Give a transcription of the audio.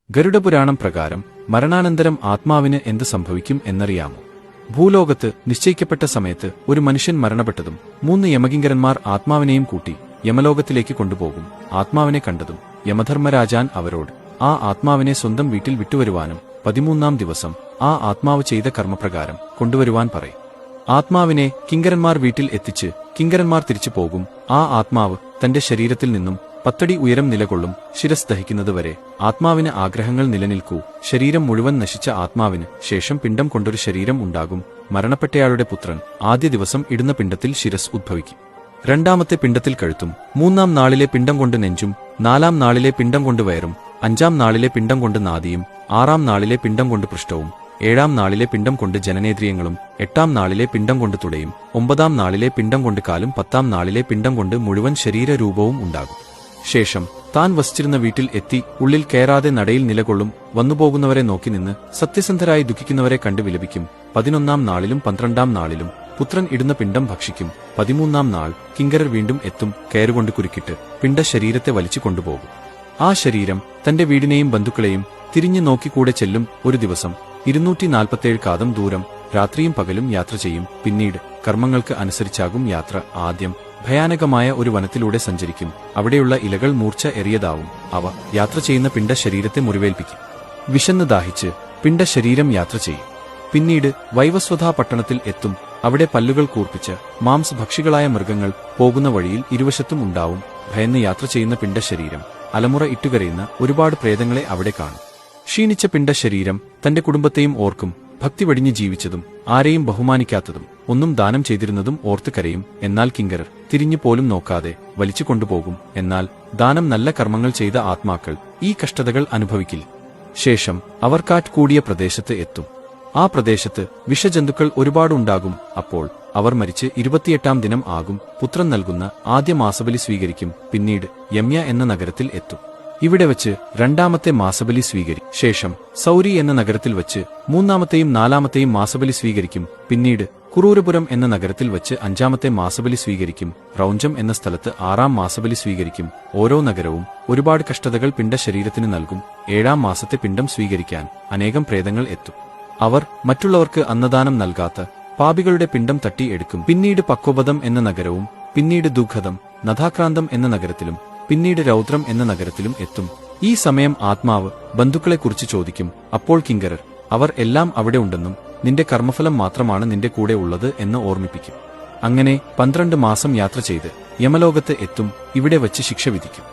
ഗരുഡപുരാണം പ്രകാരം മരണാനന്തരം ആത്മാവിന് എന്ത് സംഭവിക്കും എന്നറിയാമോ? ഭൂലോകത്ത് നിശ്ചയിക്കപ്പെട്ട സമയത്ത് ഒരു മനുഷ്യൻ മരണപ്പെട്ടതും 3 യമകിങ്കരന്മാർ ആത്മാവിനെയും കൂട്ടി യമലോകത്തിലേക്ക് കൊണ്ടുപോകും. ആത്മാവിനെ കണ്ടതും യമധർമ്മരാജാൻ അവരോട് ആ ആത്മാവിനെ സ്വന്തം വീട്ടിൽ വിട്ടുവരുവാനും 13-ാം ദിവസം ആ ആത്മാവ് ചെയ്ത കർമ്മപ്രകാരം കൊണ്ടുവരുവാൻ പറയും. ആത്മാവിനെ കിങ്കരന്മാർ വീട്ടിൽ എത്തിച്ച് കിങ്കരന്മാർ തിരിച്ചു പോകും. ആ ആത്മാവ് തന്റെ ശരീരത്തിൽ നിന്നും 10 അടി ഉയരം നിലകൊള്ളും. ശിരസ് ദഹിക്കുന്നതുവരെ ആത്മാവിന് ആഗ്രഹങ്ങൾ നിലനിൽക്കൂ. ശരീരം മുഴുവൻ നശിച്ച ആത്മാവിന് ശേഷം പിണ്ഡം കൊണ്ടൊരു ശരീരം ഉണ്ടാകും. മരണപ്പെട്ടയാളുടെ പുത്രൻ ആദ്യ ദിവസം ഇടുന്ന പിണ്ഡത്തിൽ ശിരസ് ഉദ്ഭവിക്കും. 2-ാമത്തെ പിണ്ഡത്തിൽ കഴുത്തും, 3-ാം നാളിലെ പിണ്ഡം കൊണ്ട് നെഞ്ചും, 4-ാം നാളിലെ പിണ്ഡം കൊണ്ട് വയറും, 5-ാം നാളിലെ പിണ്ഡം കൊണ്ട് നാദിയും, 6-ാം നാളിലെ പിണ്ഡം കൊണ്ട് പൃഷ്ഠവും, 7-ാം നാളിലെ പിണ്ഡം കൊണ്ട് ജനനേന്ദ്രിയങ്ങളും, 8-ാം നാളിലെ പിണ്ഡം കൊണ്ട് തുടയും, 9-ാം നാളിലെ പിണ്ഡം കൊണ്ട് കാലും, 10-ാം നാളിലെ പിണ്ഡം കൊണ്ട് മുഴുവൻ ശരീരരൂപവും ഉണ്ടാകും. ശേഷം താൻ വസിച്ചിരുന്ന വീട്ടിൽ എത്തി ഉള്ളിൽ കയറാതെ നടയിൽ നിലകൊള്ളും. വന്നുപോകുന്നവരെ നോക്കി നിന്ന് സത്യസന്ധരായി ദുഃഖിക്കുന്നവരെ കണ്ടു വിലപിക്കും. 11-ാം നാളിലും 12-ാം നാളിലും പുത്രൻ ഇടുന്ന പിണ്ഡം ഭക്ഷിക്കും. 13-ാം നാൾ കിങ്കരർ വീണ്ടും എത്തും. കയറുകൊണ്ട് കുരുക്കിട്ട് പിണ്ഡ ശരീരത്തെ വലിച്ചു കൊണ്ടുപോകും. ആ ശരീരം തന്റെ വീടിനെയും ബന്ധുക്കളെയും തിരിഞ്ഞു നോക്കിക്കൂടെ ചെല്ലും. ഒരു ദിവസം 247 കാതം ദൂരം രാത്രിയും പകലും യാത്ര ചെയ്യും. പിന്നീട് കർമ്മങ്ങൾക്ക് അനുസരിച്ചാകും യാത്ര. ആദ്യം ഭയാനകമായ ഒരു വനത്തിലൂടെ സഞ്ചരിക്കും. അവിടെയുള്ള ഇലകൾ മൂർച്ച ഏറിയതാവും. അവ യാത്ര ചെയ്യുന്ന പിണ്ഡ ശരീരത്തെ മുറിവേൽപ്പിക്കും. വിശന്ന് ദാഹിച്ച് പിണ്ഡ ശരീരം യാത്ര ചെയ്യും. പിന്നീട് വൈവസ്വതാ പട്ടണത്തിൽ എത്തും. അവിടെ പല്ലുകൾ കൂർപ്പിച്ച് മാംസഭക്ഷികളായ മൃഗങ്ങൾ പോകുന്ന വഴിയിൽ ഇരുവശത്തും ഉണ്ടാവും. ഭയന്ന് യാത്ര ചെയ്യുന്ന പിണ്ഡ ശരീരം അലമുറ ഇട്ടുകരയുന്ന ഒരുപാട് പ്രേതങ്ങളെ അവിടെ കാണും. ക്ഷീണിച്ച പിണ്ഡ ശരീരം തന്റെ കുടുംബത്തെയും ഓർക്കും. ഭക്തി വെടിഞ്ഞ് ജീവിച്ചതും ആരെയും ബഹുമാനിക്കാത്തതും ഒന്നും ദാനം ചെയ്തിരുന്നതും ഓർത്ത് കരയും. എന്നാൽ കിങ്കരർ തിരിഞ്ഞു പോലും നോക്കാതെ വലിച്ചു കൊണ്ടുപോകും. എന്നാൽ ദാനം നല്ല കർമ്മങ്ങൾ ചെയ്ത ആത്മാക്കൾ ഈ കഷ്ടതകൾ അനുഭവിക്കില്ല. ശേഷം അവർ കാറ്റ് കൂടിയ പ്രദേശത്ത് എത്തും. ആ പ്രദേശത്ത് വിഷജന്തുക്കൾ ഒരുപാടുണ്ടാകും. അപ്പോൾ അവർ മരിച്ച് 28-ാം ദിനം ആകും. പുത്രൻ നൽകുന്ന ആദ്യ മാസബലി സ്വീകരിക്കും. പിന്നീട് യമ്യ എന്ന നഗരത്തിൽ എത്തും. ഇവിടെ വച്ച് 2-ാമത്തെ മാസബലി സ്വീകരിക്കും. ശേഷം സൗരി എന്ന നഗരത്തിൽ വച്ച് 3-ാമത്തെയും 4-ാമത്തെയും മാസബലി സ്വീകരിക്കും. പിന്നീട് കുറൂരപുരം എന്ന നഗരത്തിൽ വച്ച് 5-ാമത്തെ മാസബലി സ്വീകരിക്കും. റൗഞ്ചം എന്ന സ്ഥലത്ത് 6-ാം മാസബലി സ്വീകരിക്കും. ഓരോ നഗരവും ഒരുപാട് കഷ്ടതകൾ പിണ്ഡ ശരീരത്തിന് നൽകും. 7-ാം മാസത്തെ പിണ്ഡം സ്വീകരിക്കാൻ അനേകം പ്രേതങ്ങൾ എത്തും. അവർ മറ്റുള്ളവർക്ക് അന്നദാനം നൽകാത്ത പാപികളുടെ പിണ്ഡം തട്ടി എടുക്കും. പിന്നീട് പക്വപദം എന്ന നഗരവും, പിന്നീട് ദുഃഖദം, നഥാക്രാന്തം എന്ന നഗരത്തിലും, പിന്നീട് രൗദ്രം എന്ന നഗരത്തിലും എത്തും. ഈ സമയം ആത്മാവ് ബന്ധുക്കളെക്കുറിച്ച് ചോദിക്കും. അപ്പോൾ കിങ്കരർ അവർ എല്ലാം അവിടെ ഉണ്ടെന്നും നിന്റെ കർമ്മഫലം മാത്രമാണ് നിന്റെ കൂടെ ഉള്ളത് എന്ന് ഓർമ്മിപ്പിക്കും. അങ്ങനെ 12 മാസം യാത്ര ചെയ്ത് യമലോകത്ത് എത്തും. ഇവിടെ വച്ച് ശിക്ഷ വിധിക്കും.